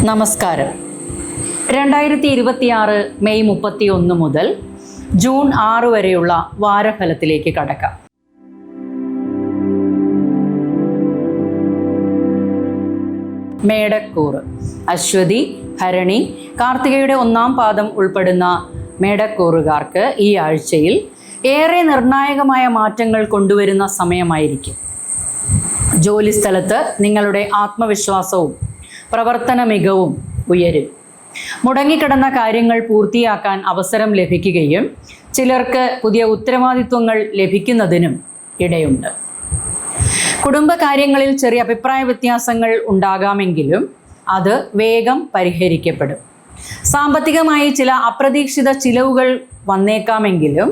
നമസ്കാരം. 2026 മെയ് 31 മുതൽ ജൂൺ 6 വരെയുള്ള വാരഫലത്തിലേക്ക് കടക്കാം. മേടക്കൂറ് അശ്വതി, ഭരണി, കാർത്തികയുടെ 1-ാം പാദം ഉൾപ്പെടുന്ന മേടക്കൂറുകാർക്ക് ഈ ആഴ്ചയിൽ ഏറെ നിർണായകമായ മാറ്റങ്ങൾ കൊണ്ടുവരുന്ന സമയമായിരിക്കും. ജോലിസ്ഥലത്ത് നിങ്ങളുടെ ആത്മവിശ്വാസവും പ്രവർത്തന മികവും ഉയരും. മുടങ്ങിക്കിടന്ന കാര്യങ്ങൾ പൂർത്തിയാക്കാൻ അവസരം ലഭിക്കുകയും ചിലർക്ക് പുതിയ ഉത്തരവാദിത്വങ്ങൾ ലഭിക്കുന്നതിനും ഇടയുണ്ട്. കുടുംബകാര്യങ്ങളിൽ ചെറിയ അഭിപ്രായ വ്യത്യാസങ്ങൾ ഉണ്ടാകാമെങ്കിലും അത് വേഗം പരിഹരിക്കപ്പെടും. സാമ്പത്തികമായി ചില അപ്രതീക്ഷിത ചിലവുകൾ വന്നേക്കാമെങ്കിലും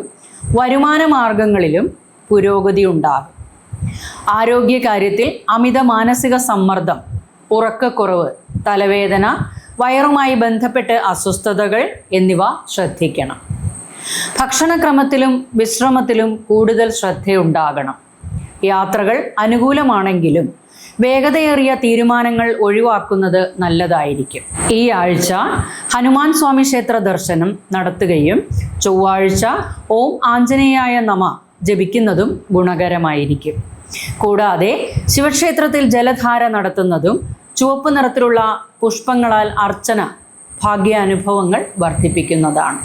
വരുമാന മാർഗങ്ങളിലും പുരോഗതി ഉണ്ടാകും. ആരോഗ്യകാര്യത്തിൽ അമിത മാനസിക സമ്മർദ്ദം, ഉറക്കക്കുറവ്, തലവേദന, വയറുമായി ബന്ധപ്പെട്ട് അസ്വസ്ഥതകൾ എന്നിവ ശ്രദ്ധിക്കണം. ഭക്ഷണക്രമത്തിലും വിശ്രമത്തിലും കൂടുതൽ ശ്രദ്ധയുണ്ടാകണം. യാത്രകൾ അനുകൂലമാണെങ്കിലും വേഗതയേറിയ തീരുമാനങ്ങൾ ഒഴിവാക്കുന്നത് നല്ലതായിരിക്കും. ഈ ആഴ്ച ഹനുമാൻ സ്വാമി ക്ഷേത്ര ദർശനം നടത്തുകയും ചൊവ്വാഴ്ച ഓം ആഞ്ജനേയായ നമഃ ജപിക്കുന്നതും ഗുണകരമായിരിക്കും. കൂടാതെ ശിവക്ഷേത്രത്തിൽ ജലധാര നടത്തുന്നതും ചുവപ്പ് നിറത്തിലുള്ള പുഷ്പങ്ങളാൽ അർച്ചന ഭാഗ്യാനുഭവങ്ങൾ വർദ്ധിപ്പിക്കുന്നതാണ്.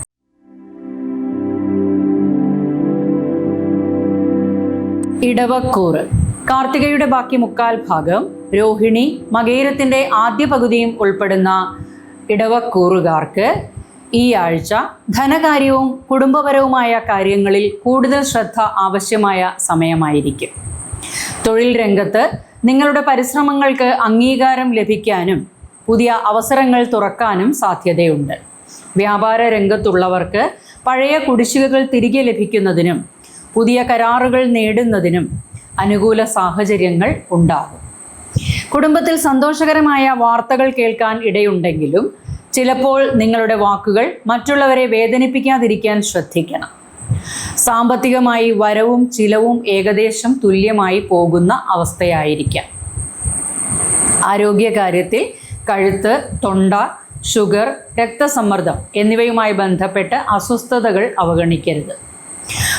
ഇടവക്കൂറ് കാർത്തികയുടെ ബാക്കി 1/4 ഭാഗം, രോഹിണി, മകയിരത്തിൻ്റെ ആദ്യ പകുതിയും ഉൾപ്പെടുന്ന ഇടവക്കൂറുകാർക്ക് ഈ ആഴ്ച ധനകാര്യവും കുടുംബപരവുമായ കാര്യങ്ങളിൽ കൂടുതൽ ശ്രദ്ധ ആവശ്യമായ സമയമായിരിക്കും. തൊഴിൽ രംഗത്ത് നിങ്ങളുടെ പരിശ്രമങ്ങൾക്ക് അംഗീകാരം ലഭിക്കാനും പുതിയ അവസരങ്ങൾ തുറക്കാനും സാധ്യതയുണ്ട്. വ്യാപാര രംഗത്തുള്ളവർക്ക് പഴയ കുടിശ്ശികകൾ തിരികെ ലഭിക്കുന്നതിനും പുതിയ കരാറുകൾ നേടുന്നതിനും അനുകൂല സാഹചര്യങ്ങൾ ഉണ്ടാകും. കുടുംബത്തിൽ സന്തോഷകരമായ വാർത്തകൾ കേൾക്കാൻ ഇടയുണ്ടെങ്കിലും ചിലപ്പോൾ നിങ്ങളുടെ വാക്കുകൾ മറ്റുള്ളവരെ വേദനിപ്പിക്കാതിരിക്കാൻ ശ്രദ്ധിക്കണം. സാമ്പത്തികമായി വരവും ചിലവും ഏകദേശം തുല്യമായി പോകുന്ന അവസ്ഥയായിരിക്കാം. ആരോഗ്യകാര്യത്തിൽ കഴുത്ത്, തൊണ്ട, ഷുഗർ, രക്തസമ്മർദ്ദം എന്നിവയുമായി ബന്ധപ്പെട്ട് അസ്വസ്ഥതകൾ അവഗണിക്കരുത്.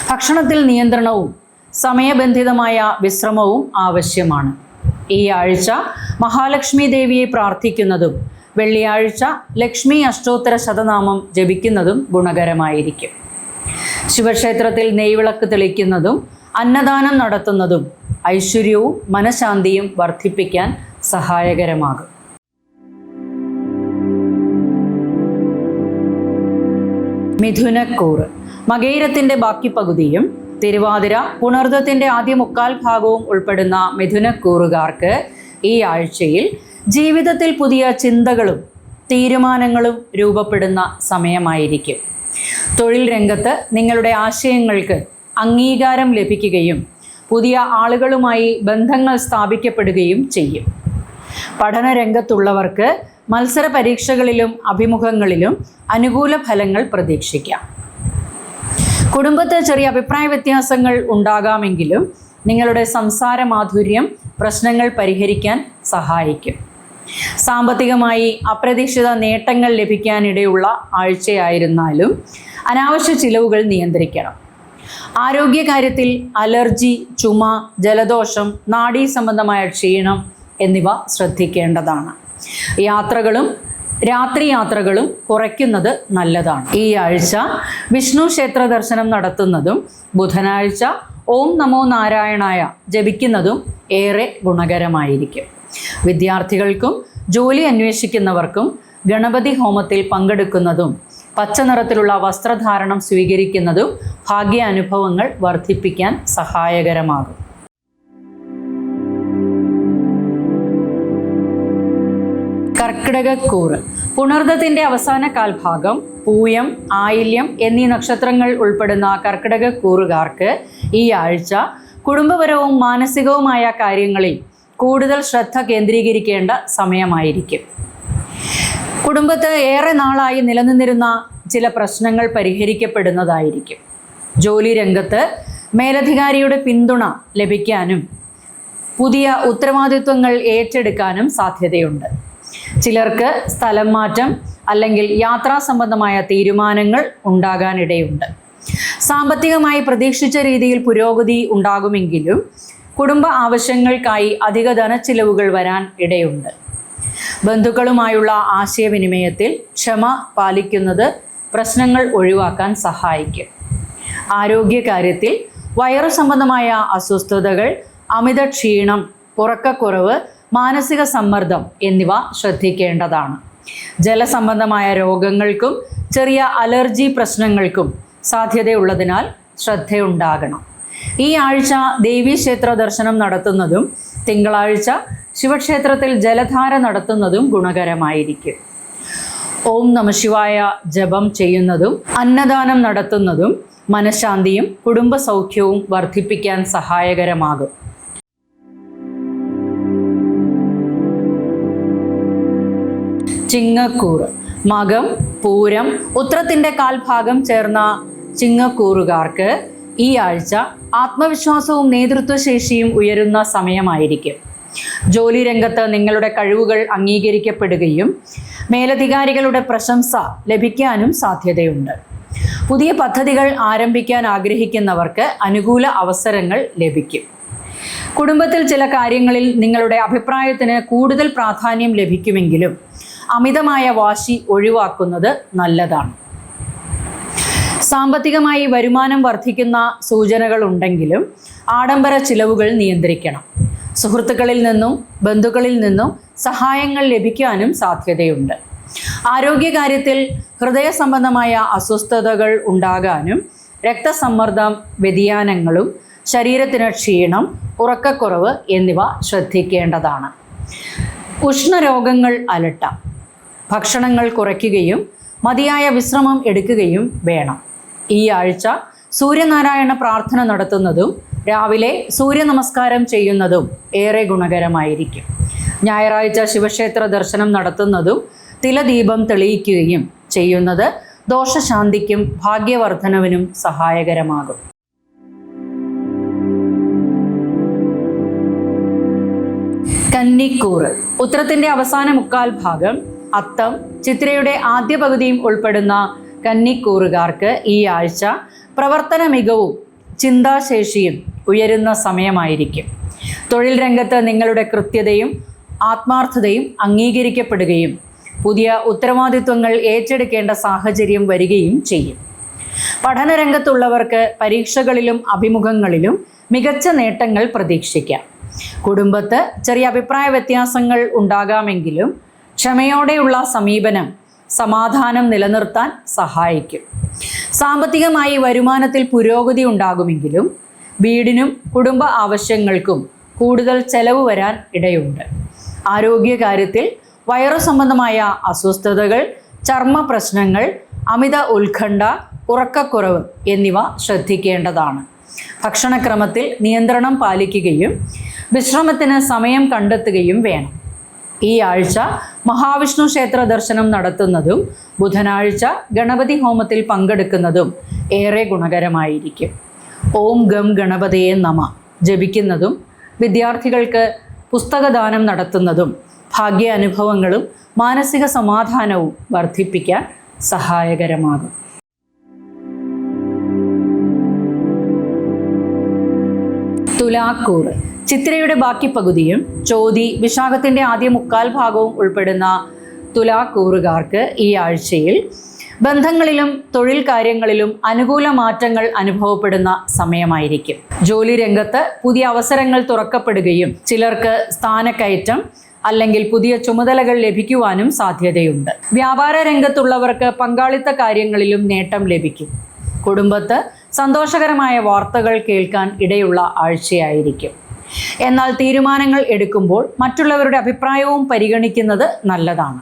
ഭക്ഷണത്തിൽ നിയന്ത്രണവും സമയബന്ധിതമായ വിശ്രമവും ആവശ്യമാണ്. ഈ ആഴ്ച മഹാലക്ഷ്മി ദേവിയെ പ്രാർത്ഥിക്കുന്നതും വെള്ളിയാഴ്ച ലക്ഷ്മി അഷ്ടോത്തര ശതനാമം ജപിക്കുന്നതും ഗുണകരമായിരിക്കും. ശിവക്ഷേത്രത്തിൽ നെയ്വിളക്ക് തെളിക്കുന്നതും അന്നദാനം നടത്തുന്നതും ഐശ്വര്യവും മനഃശാന്തിയും വർദ്ധിപ്പിക്കാൻ സഹായകരമാകും. മിഥുനക്കൂറ് മകയിരത്തിൻ്റെ ബാക്കി പകുതിയും തിരുവാതിര, പുണർദത്തിൻ്റെ ആദ്യ 1/4 ഭാഗവും ഉൾപ്പെടുന്ന മിഥുനക്കൂറുകാർക്ക് ഈ ആഴ്ചയിൽ ജീവിതത്തിൽ പുതിയ ചിന്തകളും തീരുമാനങ്ങളും രൂപപ്പെടുന്ന സമയമായിരിക്കും. തൊഴിൽ രംഗത്ത് നിങ്ങളുടെ ആശയങ്ങൾക്ക് അംഗീകാരം ലഭിക്കുകയും പുതിയ ആളുകളുമായി ബന്ധങ്ങൾ സ്ഥാപിക്കപ്പെടുകയും ചെയ്യും. പഠന രംഗത്തുള്ളവർക്ക് മത്സര പരീക്ഷകളിലും അഭിമുഖങ്ങളിലും അനുകൂല ഫലങ്ങൾ പ്രതീക്ഷിക്കാം. കുടുംബത്തിൽ ചെറിയ അഭിപ്രായ വ്യത്യാസങ്ങൾ ഉണ്ടാകാമെങ്കിലും നിങ്ങളുടെ സംസാര മാധുര്യം പ്രശ്നങ്ങൾ പരിഹരിക്കാൻ സഹായിക്കും. സാമ്പത്തികമായി അപ്രതീക്ഷിത നേട്ടങ്ങൾ ലഭിക്കാനിടയുള്ള ആഴ്ചയായിരുന്നാലും അനാവശ്യ ചിലവുകൾ നിയന്ത്രിക്കണം. ആരോഗ്യകാര്യത്തിൽ അലർജി, ചുമ, ജലദോഷം, നാഡീ സംബന്ധമായ ക്ഷീണം എന്നിവ ശ്രദ്ധിക്കേണ്ടതാണ്. രാത്രി യാത്രകളും കുറയ്ക്കുന്നത് നല്ലതാണ്. ഈ ആഴ്ച വിഷ്ണു ക്ഷേത്ര ദർശനം നടത്തുന്നതും ബുധനാഴ്ച ഓം നമോ നാരായണായ ജപിക്കുന്നതും ഏറെ ഗുണകരമായിരിക്കും. വിദ്യാർത്ഥികൾക്കും ജോലി അന്വേഷിക്കുന്നവർക്കും ഗണപതി ഹോമത്തിൽ പങ്കെടുക്കുന്നതും പച്ച നിറത്തിലുള്ള വസ്ത്രധാരണം സ്വീകരിക്കുന്നതും ഭാഗ്യാനുഭവങ്ങൾ വർദ്ധിപ്പിക്കാൻ സഹായകരമാകും. കർക്കിടകക്കൂറ് പുണർദത്തിൻ്റെ അവസാന 1/4 ഭാഗം, പൂയം, ആയില്യം എന്നീ നക്ഷത്രങ്ങൾ ഉൾപ്പെടുന്ന കർക്കിടകക്കൂറുകാർക്ക് ഈ ആഴ്ച കുടുംബപരവും മാനസികവുമായ കാര്യങ്ങളിൽ കൂടുതൽ ശ്രദ്ധ കേന്ദ്രീകരിക്കേണ്ട സമയമായിരിക്കും. കുടുംബത്ത് ഏറെ നാളായി നിലനിന്നിരുന്ന ചില പ്രശ്നങ്ങൾ പരിഹരിക്കപ്പെടുന്നതായിരിക്കും. ജോലി രംഗത്ത് മേലധികാരിയുടെ പിന്തുണ ലഭിക്കാനും പുതിയ ഉത്തരവാദിത്വങ്ങൾ ഏറ്റെടുക്കാനും സാധ്യതയുണ്ട്. ചിലർക്ക് സ്ഥലം മാറ്റം അല്ലെങ്കിൽ യാത്രാ സംബന്ധമായ തീരുമാനങ്ങൾ ഉണ്ടാകാനിടയുണ്ട്. സാമ്പത്തികമായി പ്രതീക്ഷിച്ച രീതിയിൽ പുരോഗതി ഉണ്ടാകുമെങ്കിലും കുടുംബ ആവശ്യങ്ങൾക്കായി അധിക ധനച്ചിലവുകൾ വരാൻ ഇടയുണ്ട്. ബന്ധുക്കളുമായുള്ള ആശയവിനിമയത്തിൽ ക്ഷമ പാലിക്കുന്നത് പ്രശ്നങ്ങൾ ഒഴിവാക്കാൻ സഹായിക്കും. ആരോഗ്യകാര്യത്തിൽ വയറു സംബന്ധമായ അസ്വസ്ഥതകൾ, അമിത ക്ഷീണം, ഉറക്കക്കുറവ്, മാനസിക സമ്മർദ്ദം എന്നിവ ശ്രദ്ധിക്കേണ്ടതാണ്. ജലസംബന്ധമായ രോഗങ്ങൾക്കും ചെറിയ അലർജി പ്രശ്നങ്ങൾക്കും സാധ്യതയുള്ളതിനാൽ ശ്രദ്ധയുണ്ടാകണം. ഈ ആഴ്ച ദേവീക്ഷേത്ര ദർശനം നടത്തുന്നതും തിങ്കളാഴ്ച ശിവക്ഷേത്രത്തിൽ ജലധാര നടത്തുന്നതും ഗുണകരമായിരിക്കും. ഓം നമഃശിവായ ജപം ചെയ്യുന്നതും അന്നദാനം നടത്തുന്നതും മനഃശാന്തിയും കുടുംബ സൗഖ്യവും വർദ്ധിപ്പിക്കാൻ സഹായകരമാകും. ചിങ്ങക്കൂറ്. മകം, പൂരം, ഉത്രത്തിൻ്റെ കാൽഭാഗം ചേർന്ന ചിങ്ങക്കൂറുകാർക്ക് ഈ ആഴ്ച ആത്മവിശ്വാസവും നേതൃത്വശേഷിയും ഉയരുന്ന സമയമായിരിക്കും. ജോലി രംഗത്ത് നിങ്ങളുടെ കഴിവുകൾ അംഗീകരിക്കപ്പെടുകയും മേലധികാരികളുടെ പ്രശംസ ലഭിക്കാനും സാധ്യതയുണ്ട്. പുതിയ പദ്ധതികൾ ആരംഭിക്കാൻ ആഗ്രഹിക്കുന്നവർക്ക് അനുകൂല അവസരങ്ങൾ ലഭിക്കും. കുടുംബത്തിൽ ചില കാര്യങ്ങളിൽ നിങ്ങളുടെ അഭിപ്രായത്തിന് കൂടുതൽ പ്രാധാന്യം ലഭിക്കുമെങ്കിലും അമിതമായ വാശി ഒഴിവാക്കുന്നത് നല്ലതാണ്. സാമ്പത്തികമായി വരുമാനം വർദ്ധിക്കുന്ന സൂചനകൾ ഉണ്ടെങ്കിലും ആഡംബര ചിലവുകൾ നിയന്ത്രിക്കണം. സുഹൃത്തുക്കളിൽ നിന്നും ബന്ധുക്കളിൽ നിന്നും സഹായങ്ങൾ ലഭിക്കാനും സാധ്യതയുണ്ട്. ആരോഗ്യകാര്യത്തിൽ ഹൃദയ സംബന്ധമായ അസ്വസ്ഥതകൾ ഉണ്ടാകാനും രക്തസമ്മർദ്ദം വ്യതിയാനങ്ങളും ശരീരത്തിന് ക്ഷീണം, ഉറക്കക്കുറവ് എന്നിവ ശ്രദ്ധിക്കേണ്ടതാണ്. ഉഷ്ണരോഗങ്ങൾ അലട്ടാം. ഭക്ഷണങ്ങൾ കുറയ്ക്കുകയും മതിയായ വിശ്രമം എടുക്കുകയും വേണം. ഈ ആഴ്ച സൂര്യനാരായണ പ്രാർത്ഥന നടത്തുന്നതും രാവിലെ സൂര്യനമസ്കാരം ചെയ്യുന്നതും ഏറെ ഗുണകരമായിരിക്കും. ഞായറാഴ്ച ശിവക്ഷേത്ര ദർശനം നടത്തുന്നതും തിലദീപം തെളിയിക്കുകയും ചെയ്യുന്നത് ദോഷശാന്തിക്കും ഭാഗ്യവർദ്ധനവിനും സഹായകരമാകും. കന്നിക്കൂറ്. ഉത്രത്തിൻ്റെ അവസാന മുക്കാൽ ഭാഗം, അത്തം, ചിത്രയുടെ ആദ്യ പകുതിയും ഉൾപ്പെടുന്ന കന്നിക്കൂറുകാർക്ക് ഈ ആഴ്ച പ്രവർത്തന മികവും ചിന്താശേഷിയും ഉയരുന്ന സമയമായിരിക്കും. തൊഴിൽ രംഗത്ത് നിങ്ങളുടെ കൃത്യതയും ആത്മാർത്ഥതയും അംഗീകരിക്കപ്പെടുകയും പുതിയ ഉത്തരവാദിത്വങ്ങൾ ഏറ്റെടുക്കേണ്ട സാഹചര്യം വരികയും ചെയ്യും. പഠനരംഗത്തുള്ളവർക്ക് പരീക്ഷകളിലും അഭിമുഖങ്ങളിലും മികച്ച നേട്ടങ്ങൾ പ്രതീക്ഷിക്കാം. കുടുംബത്ത് ചെറിയ അഭിപ്രായ വ്യത്യാസങ്ങൾ ഉണ്ടാകാമെങ്കിലും ക്ഷമയോടെയുള്ള സമീപനം സമാധാനം നിലനിർത്താൻ സഹായിക്കും. സാമ്പത്തികമായി വരുമാനത്തിൽ പുരോഗതി ഉണ്ടാകുമെങ്കിലും വീടിനും കുടുംബ ആവശ്യങ്ങൾക്കും കൂടുതൽ ചെലവ് വരാൻ ഇടയുണ്ട്. ആരോഗ്യകാര്യത്തിൽ വയറു സംബന്ധമായ അസ്വസ്ഥതകൾ, ചർമ്മ പ്രശ്നങ്ങൾ, അമിത ഉത്കണ്ഠ, ഉറക്കക്കുറവ് എന്നിവ ശ്രദ്ധിക്കേണ്ടതാണ്. ഭക്ഷണക്രമത്തിൽ നിയന്ത്രണം പാലിക്കുകയും വിശ്രമത്തിന് സമയം കണ്ടെത്തുകയും വേണം. ഈ ആഴ്ച മഹാവിഷ്ണു ക്ഷേത്ര ദർശനം നടത്തുന്നതും ബുധനാഴ്ച ഗണപതി ഹോമത്തിൽ പങ്കെടുക്കുന്നതും ഏറെ ഗുണകരമായിരിക്കും. ഓം ഗം ഗണപതയെ നമ ജപിക്കുന്നതും വിദ്യാർത്ഥികൾക്ക് പുസ്തകദാനം നടത്തുന്നതും ഭാഗ്യ അനുഭവങ്ങളും മാനസിക സമാധാനവും വർദ്ധിപ്പിക്കാൻ സഹായകരമാകും. തുലാക്കൂറ്. ചിത്രയുടെ ബാക്കി പകുതിയും ചോതി, വിശാഖത്തിൻ്റെ ആദ്യ മുക്കാൽ ഭാഗവും ഉൾപ്പെടുന്ന തുലാക്കൂറുകാർക്ക് ഈ ആഴ്ചയിൽ ബന്ധങ്ങളിലും തൊഴിൽ കാര്യങ്ങളിലും അനുകൂല മാറ്റങ്ങൾ അനുഭവപ്പെടുന്ന സമയമായിരിക്കും. ജോലി രംഗത്ത് പുതിയ അവസരങ്ങൾ തുറക്കപ്പെടുകയും ചിലർക്ക് സ്ഥാനക്കയറ്റം അല്ലെങ്കിൽ പുതിയ ചുമതലകൾ ലഭിക്കുവാനും സാധ്യതയുണ്ട്. വ്യാപാര രംഗത്തുള്ളവർക്ക് പങ്കാളിത്ത കാര്യങ്ങളിലും നേട്ടം ലഭിക്കും. കുടുംബത്ത് സന്തോഷകരമായ വാർത്തകൾ കേൾക്കാൻ ഇടയുള്ള ആഴ്ചയായിരിക്കും. എന്നാൽ തീരുമാനങ്ങൾ എടുക്കുമ്പോൾ മറ്റുള്ളവരുടെ അഭിപ്രായവും പരിഗണിക്കുന്നത് നല്ലതാണ്.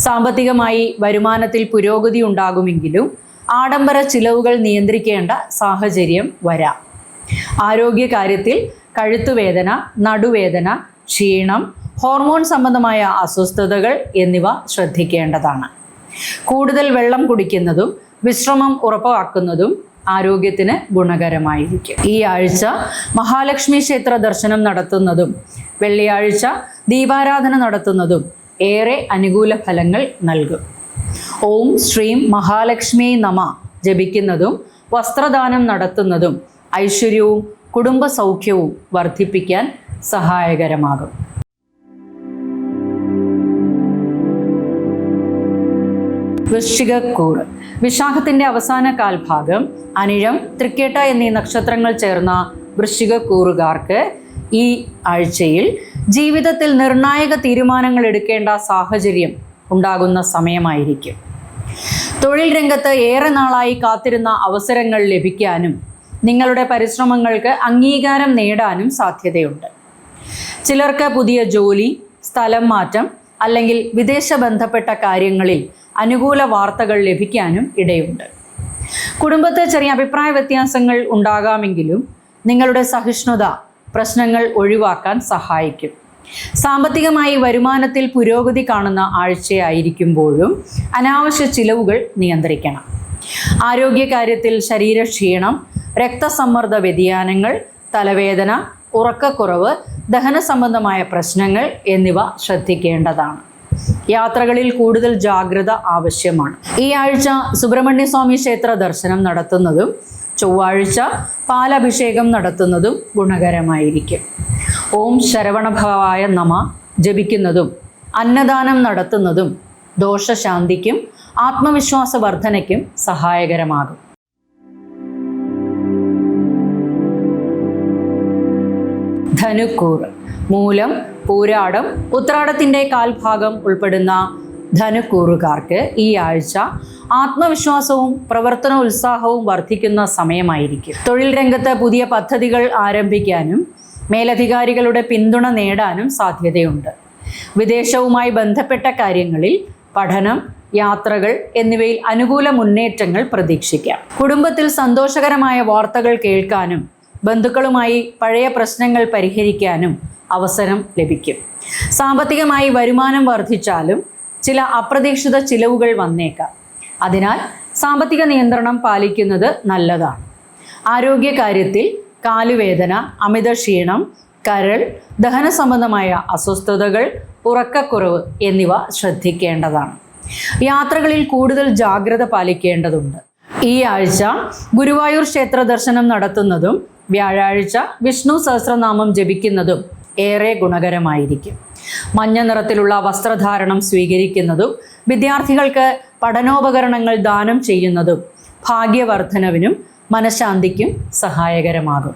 സാമ്പത്തികമായി വരുമാനത്തിൽ പുരോഗതി ഉണ്ടാകുമെങ്കിലും ആഡംബര ചിലവുകൾ നിയന്ത്രിക്കേണ്ട സാഹചര്യം വരാം. ആരോഗ്യകാര്യത്തിൽ കഴുത്തുവേദന, നടുവേദന, ക്ഷീണം, ഹോർമോൺ സംബന്ധമായ അസ്വസ്ഥതകൾ എന്നിവ ശ്രദ്ധിക്കേണ്ടതാണ്. കൂടുതൽ വെള്ളം കുടിക്കുന്നതും വിശ്രമം ഉറപ്പാക്കുന്നതും ആരോഗ്യത്തിന് ഗുണകരമായിരിക്കും. ഈ ആഴ്ച മഹാലക്ഷ്മി ക്ഷേത്ര ദർശനം നടത്തുന്നതും വെള്ളിയാഴ്ച ദീപാരാധന നടത്തുന്നതും ഏറെ അനുകൂല ഫലങ്ങൾ നൽകും. ഓം ശ്രീം മഹാലക്ഷ്മി നമ ജപിക്കുന്നതും വസ്ത്രദാനം നടത്തുന്നതും ഐശ്വര്യവും കുടുംബ സൗഖ്യവും വർദ്ധിപ്പിക്കാൻ സഹായകരമാകും. വൃശ്ചികക്കൂറ്. വിശാഖത്തിന്റെ അവസാന കാൽഭാഗം അനിഴം, തൃക്കേട്ട എന്നീ നക്ഷത്രങ്ങൾ ചേർന്ന വൃശ്ചികക്കൂറുകാർക്ക് ഈ ആഴ്ചയിൽ ജീവിതത്തിൽ നിർണായക തീരുമാനങ്ങൾ എടുക്കേണ്ട സാഹചര്യം ഉണ്ടാകുന്ന സമയമായിരിക്കും. തൊഴിൽ രംഗത്ത് ഏറെ നാളായി കാത്തിരുന്ന അവസരങ്ങൾ ലഭിക്കാനും നിങ്ങളുടെ പരിശ്രമങ്ങൾക്ക് അംഗീകാരം നേടാനും സാധ്യതയുണ്ട്. ചിലർക്ക് പുതിയ ജോലി, സ്ഥലം മാറ്റം അല്ലെങ്കിൽ വിദേശ ബന്ധപ്പെട്ട കാര്യങ്ങളിൽ അനുകൂല വാർത്തകൾ ലഭിക്കാനും ഇടയുണ്ട്. കുടുംബത്തിൽ ചെറിയ അഭിപ്രായ വ്യത്യാസങ്ങൾ ഉണ്ടാകാമെങ്കിലും നിങ്ങളുടെ സഹിഷ്ണുത പ്രശ്നങ്ങൾ ഒഴിവാക്കാൻ സഹായിക്കും. സാമ്പത്തികമായി വരുമാനത്തിൽ പുരോഗതി കാണുന്ന ആഴ്ചയായിരിക്കുമ്പോഴും അനാവശ്യ ചിലവുകൾ നിയന്ത്രിക്കണം. ആരോഗ്യകാര്യത്തിൽ ശരീരക്ഷീണം, രക്തസമ്മർദ്ദ വ്യതിയാനങ്ങൾ, തലവേദന, ഉറക്കക്കുറവ്, ദഹന സംബന്ധമായ പ്രശ്നങ്ങൾ എന്നിവ ശ്രദ്ധിക്കേണ്ടതാണ്. യാത്രകളിൽ കൂടുതൽ ജാഗ്രത ആവശ്യമാണ്. ഈ ആഴ്ച സുബ്രഹ്മണ്യസ്വാമി ക്ഷേത്ര ദർശനം നടത്തുന്നതും ചൊവ്വാഴ്ച പാലഭിഷേകം നടത്തുന്നതും ഗുണകരമായിരിക്കും. ഓം ശരവണഭവായ നമ ജപിക്കുന്നതും അന്നദാനം നടത്തുന്നതും ദോഷശാന്തിക്കും ആത്മവിശ്വാസ വർധനയ്ക്കും സഹായകരമാകും. ധനുക്കൂറ്. മൂലം, പൂരാടം, ഉത്രാടത്തിന്റെ കാൽഭാഗം ഉൾപ്പെടുന്ന ധനുക്കൂറുകാർക്ക് ഈ ആഴ്ച ആത്മവിശ്വാസവും പ്രവർത്തന ഉത്സാഹവും വർദ്ധിക്കുന്ന സമയമായിരിക്കും. തൊഴിൽ രംഗത്ത് പുതിയ പദ്ധതികൾ ആരംഭിക്കാനും മേലധികാരികളുടെ പിന്തുണ നേടാനും സാധ്യതയുണ്ട്. വിദേശവുമായി ബന്ധപ്പെട്ട കാര്യങ്ങളിൽ പഠനം, യാത്രകൾ എന്നിവയിൽ അനുകൂല മുന്നേറ്റങ്ങൾ പ്രതീക്ഷിക്കാം. കുടുംബത്തിൽ സന്തോഷകരമായ വാർത്തകൾ കേൾക്കാനും ബന്ധുക്കളുമായി പഴയ പ്രശ്നങ്ങൾ പരിഹരിക്കാനും അവസരം ലഭിക്കും. സാമ്പത്തികമായി വരുമാനം വർദ്ധിച്ചാലും ചില അപ്രതീക്ഷിത ചിലവുകൾ വന്നേക്കാം. അതിനാൽ സാമ്പത്തിക നിയന്ത്രണം പാലിക്കുന്നത് നല്ലതാണ്. ആരോഗ്യകാര്യത്തിൽ കാലുവേദന, അമിത ക്ഷീണം, കരൾ, ദഹന സംബന്ധമായ അസ്വസ്ഥതകൾ, ഉറക്കക്കുറവ് എന്നിവ ശ്രദ്ധിക്കേണ്ടതാണ്. യാത്രകളിൽ കൂടുതൽ ജാഗ്രത പാലിക്കേണ്ടതുണ്ട്. ഈ ആഴ്ച ഗുരുവായൂർ ക്ഷേത്ര ദർശനം നടത്തുന്നതും വ്യാഴാഴ്ച വിഷ്ണു സഹസ്രനാമം ജപിക്കുന്നതും ഏറെ ഗുണകരമായിരിക്കും. മഞ്ഞ നിറത്തിലുള്ള വസ്ത്രധാരണം സ്വീകരിക്കുന്നതും വിദ്യാർത്ഥികൾക്ക് പഠനോപകരണങ്ങൾ ദാനം ചെയ്യുന്നതും ഭാഗ്യവർദ്ധനവിനും മനഃശാന്തിക്കും സഹായകരമാകും.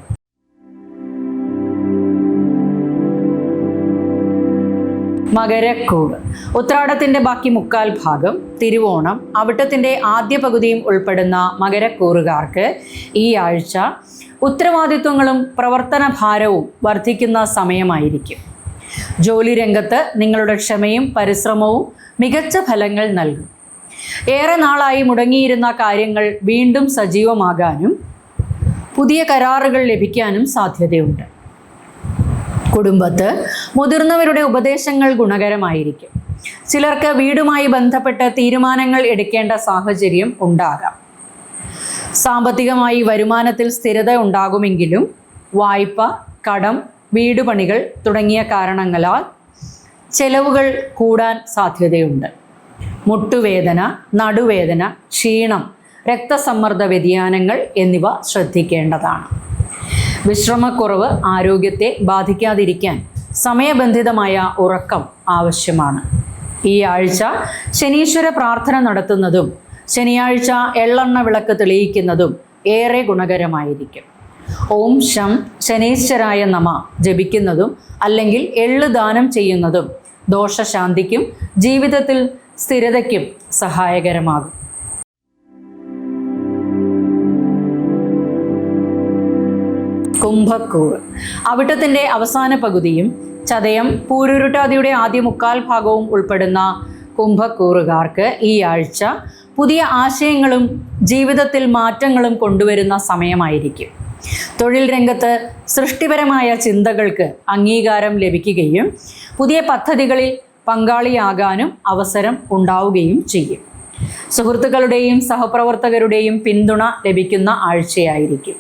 മകരക്കൂറ്. ഉത്രാടത്തിന്റെ ബാക്കി മുക്കാൽ ഭാഗം, തിരുവോണം, അവിട്ടത്തിന്റെ ആദ്യ പകുതിയും ഉൾപ്പെടുന്ന മകരക്കൂറുകാർക്ക് ഈ ആഴ്ച ഉത്തരവാദിത്വങ്ങളും പ്രവർത്തന ഭാരവും വർദ്ധിക്കുന്ന സമയമായിരിക്കും. ജോലി രംഗത്ത് നിങ്ങളുടെ ക്ഷമയും പരിശ്രമവും മികച്ച ഫലങ്ങൾ നൽകും. ഏറെ നാളായി മുടങ്ങിയിരുന്ന കാര്യങ്ങൾ വീണ്ടും സജീവമാകാനും പുതിയ കരാറുകൾ ലഭിക്കാനും സാധ്യതയുണ്ട്. കുടുംബത്ത് മുതിർന്നവരുടെ ഉപദേശങ്ങൾ ഗുണകരമായിരിക്കും. ചിലർക്ക് വീടുമായി ബന്ധപ്പെട്ട് തീരുമാനങ്ങൾ എടുക്കേണ്ട സാഹചര്യം ഉണ്ടാകാം. സാമ്പത്തികമായി വരുമാനത്തിൽ സ്ഥിരത ഉണ്ടാകുമെങ്കിലും വായ്പ, കടം, വീടുപണികൾ തുടങ്ങിയ കാരണങ്ങളാൽ ചെലവുകൾ കൂടാൻ സാധ്യതയുണ്ട്. മുട്ടുവേദന, നടുവേദന, ക്ഷീണം, രക്തസമ്മർദ്ദ വ്യതിയാനങ്ങൾ എന്നിവ ശ്രദ്ധിക്കേണ്ടതാണ്. വിശ്രമക്കുറവ് ആരോഗ്യത്തെ ബാധിക്കാതിരിക്കാൻ സമയബന്ധിതമായ ഉറക്കം ആവശ്യമാണ്. ഈ ആഴ്ച ശനീശ്വര പ്രാർത്ഥന നടത്തുന്നതും ശനിയാഴ്ച എള്ളെണ്ണ വിളക്ക് തെളിയിക്കുന്നതും ഏറെ ഗുണകരമായിരിക്കും. ഓം ശം ശനീശ്വരായ നമ ജപിക്കുന്നതും അല്ലെങ്കിൽ എള്ള് ദാനം ചെയ്യുന്നതും ദോഷശാന്തിക്കും ജീവിതത്തിൽ സ്ഥിരതയ്ക്കും സഹായകരമാകും. കുംഭക്കൂറ്. അവിട്ടത്തിന്റെ അവസാന പകുതിയും ചതയം, പൂരുരുട്ടാതിയുടെ ആദ്യ മുക്കാൽ ഭാഗവും ഉൾപ്പെടുന്ന കുംഭക്കൂറുകാർക്ക് ഈ ആഴ്ച പുതിയ ആശയങ്ങളും ജീവിതത്തിൽ മാറ്റങ്ങളും കൊണ്ടുവരുന്ന സമയമായിരിക്കും. തൊഴിൽ രംഗത്ത് സൃഷ്ടിപരമായ ചിന്തകൾക്ക് അംഗീകാരം ലഭിക്കുകയും പുതിയ പദ്ധതികളിൽ പങ്കാളിയാകാനും അവസരം ഉണ്ടാവുകയും ചെയ്യും. സുഹൃത്തുക്കളുടെയും സഹപ്രവർത്തകരുടെയും പിന്തുണ ലഭിക്കുന്ന ആഴ്ചയായിരിക്കും.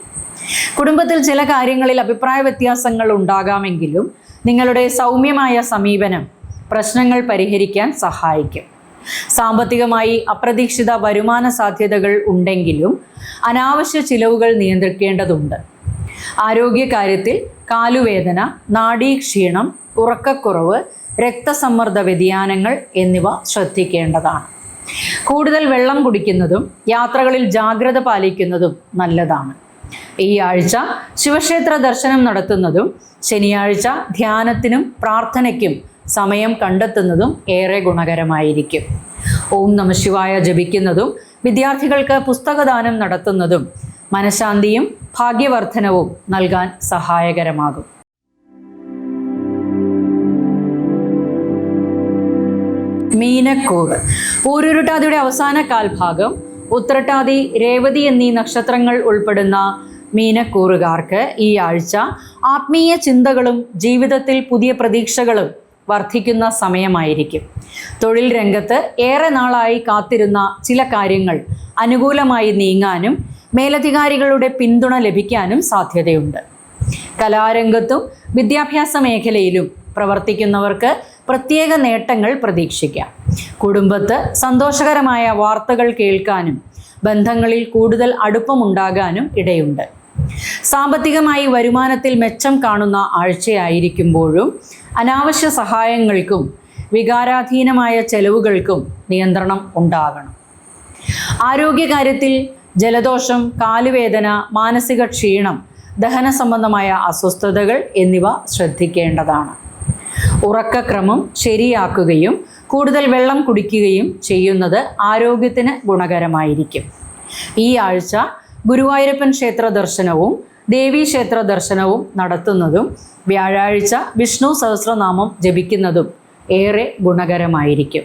കുടുംബത്തിൽ ചില കാര്യങ്ങളിൽ അഭിപ്രായ വ്യത്യാസങ്ങൾ ഉണ്ടാകാമെങ്കിലും നിങ്ങളുടെ സൗമ്യമായ സമീപനം പ്രശ്നങ്ങൾ പരിഹരിക്കാൻ സഹായിക്കും. സാമ്പത്തികമായി അപ്രതീക്ഷിത വരുമാന സാധ്യതകൾ ഉണ്ടെങ്കിലും അനാവശ്യ ചിലവുകൾ നിയന്ത്രിക്കേണ്ടതുണ്ട്. ആരോഗ്യകാര്യത്തിൽ കാലുവേദന, നാഡീക്ഷീണം, ഉറക്കക്കുറവ്, രക്തസമ്മർദ്ദ വ്യതിയാനങ്ങൾ എന്നിവ ശ്രദ്ധിക്കേണ്ടതാണ്. കൂടുതൽ വെള്ളം കുടിക്കുന്നതും യാത്രകളിൽ ജാഗ്രത പാലിക്കുന്നതും നല്ലതാണ്. ഈ ആഴ്ച ശിവക്ഷേത്ര ദർശനം നടത്തുന്നതും ശനിയാഴ്ച ധ്യാനത്തിനും പ്രാർത്ഥനയ്ക്കും സമയം കണ്ടെത്തുന്നതും ഏറെ ഗുണകരമായിരിക്കും. ഓം നമഃശിവായ ജപിക്കുന്നതും വിദ്യാർത്ഥികൾക്ക് പുസ്തകദാനം നടത്തുന്നതും മനഃശാന്തിയും ഭാഗ്യവർദ്ധനവും നൽകാൻ സഹായകരമാകും. മീനക്കൂറ്. പൂരുരുട്ടാതിയുടെ അവസാന കാൽഭാഗം ഉത്രട്ടാതി, രേവതി എന്നീ നക്ഷത്രങ്ങൾ ഉൾപ്പെടുന്ന മീനക്കൂറുകാർക്ക് ഈ ആഴ്ച ആത്മീയ ചിന്തകളും ജീവിതത്തിൽ പുതിയ പ്രതീക്ഷകളും വർദ്ധിക്കുന്ന സമയമായിരിക്കും. തൊഴിൽ രംഗത്ത് ഏറെ നാളായി കാത്തിരുന്ന ചില കാര്യങ്ങൾ അനുകൂലമായി നീങ്ങാനും മേലധികാരികളുടെ പിന്തുണ ലഭിക്കാനും സാധ്യതയുണ്ട്. കലാരംഗത്തും വിദ്യാഭ്യാസ മേഖലയിലും പ്രവർത്തിക്കുന്നവർക്ക് പ്രത്യേക നേട്ടങ്ങൾ പ്രതീക്ഷിക്കാം. കുടുംബത്ത് സന്തോഷകരമായ വാർത്തകൾ കേൾക്കാനും ബന്ധങ്ങളിൽ കൂടുതൽ അടുപ്പമുണ്ടാകാനും ഇടയുണ്ട്. സാമ്പത്തികമായി വരുമാനത്തിൽ മെച്ചം കാണുന്ന ആഴ്ചയായിരിക്കുമ്പോഴും അനാവശ്യ സഹായങ്ങൾക്കും വികാരാധീനമായ ചെലവുകൾക്കും നിയന്ത്രണം ഉണ്ടാകണം. ആരോഗ്യകാര്യത്തിൽ ജലദോഷം, കാലുവേദന, മാനസിക ക്ഷീണം, ദഹന സംബന്ധമായ അസ്വസ്ഥതകൾ എന്നിവ ശ്രദ്ധിക്കേണ്ടതാണ്. ഉറക്കക്രമം ശരിയാക്കുകയും കൂടുതൽ വെള്ളം കുടിക്കുകയും ചെയ്യുന്നത് ആരോഗ്യത്തിന് ഗുണകരമായിരിക്കും. ഈ ആഴ്ച ഗുരുവായൂരപ്പൻ ക്ഷേത്ര ദർശനവും ദേവീക്ഷേത്ര ദർശനവും നടത്തുന്നതും വ്യാഴാഴ്ച വിഷ്ണു സഹസ്രനാമം ജപിക്കുന്നതും ഏറെ ഗുണകരമായിരിക്കും.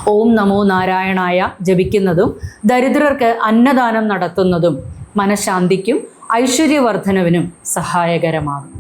ഓം നമോ നാരായണായ ജപിക്കുന്നതും ദരിദ്രർക്ക് അന്നദാനം നടത്തുന്നതും മനഃശാന്തിക്കും ഐശ്വര്യവർദ്ധനവിനും സഹായകരമാകും.